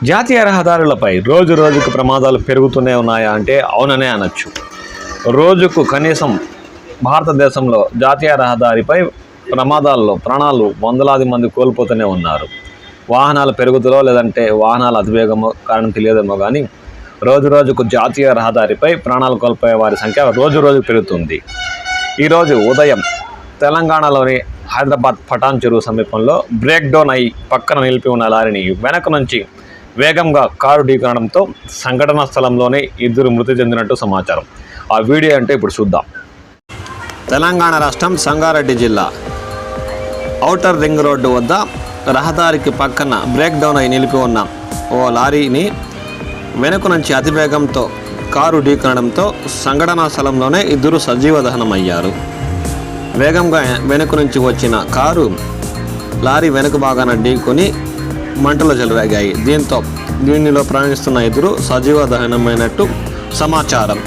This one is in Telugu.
జాతీయ రహదారులపై రోజు రోజుకు ప్రమాదాలు పెరుగుతూనే ఉన్నాయా అంటే అవుననే అనొచ్చు. రోజుకు కనీసం భారతదేశంలో జాతీయ రహదారిపై ప్రమాదాల్లో ప్రాణాలు వందలాది మంది కోల్పోతూనే ఉన్నారు. వాహనాల పెరుగుదలో లేదంటే వాహనాల అతివేగమో కారణం తెలియదేమో కానీ రోజు రోజుకు జాతీయ రహదారిపై ప్రాణాలు కోల్పోయే వారి సంఖ్య రోజు రోజు పెరుగుతుంది. ఈరోజు ఉదయం తెలంగాణలోని హైదరాబాద్ పటాన్ చెరువు సమీపంలో బ్రేక్ డౌన్ అయి పక్కన నిలిపి ఉన్న లారీని వెనక నుంచి వేగంగా కారు ఢీకొనడంతో సంఘటనా స్థలంలోనే 2 మృతి చెందినట్టు సమాచారం. ఆ వీడియో అంటే ఇప్పుడు చూద్దాం. తెలంగాణ రాష్ట్రం సంగారెడ్డి జిల్లా ఔటర్ రింగ్ రోడ్డు వద్ద రహదారికి పక్కన బ్రేక్ డౌన్ అయి నిలిపి ఉన్న ఓ లారీని వెనుక నుంచి అతివేగంతో కారు ఢీకొనడంతో సంఘటనా స్థలంలోనే 2 సజీవ దహనమయ్యారు. వేగంగా వెనుక నుంచి వచ్చిన కారు లారీ వెనుక భాగాన ఢీకొని మంటలు చెలరేగాయి. దీంతో దీనిలో ప్రయాణిస్తున్న 2 సజీవ దహనమైనట్టు సమాచారం.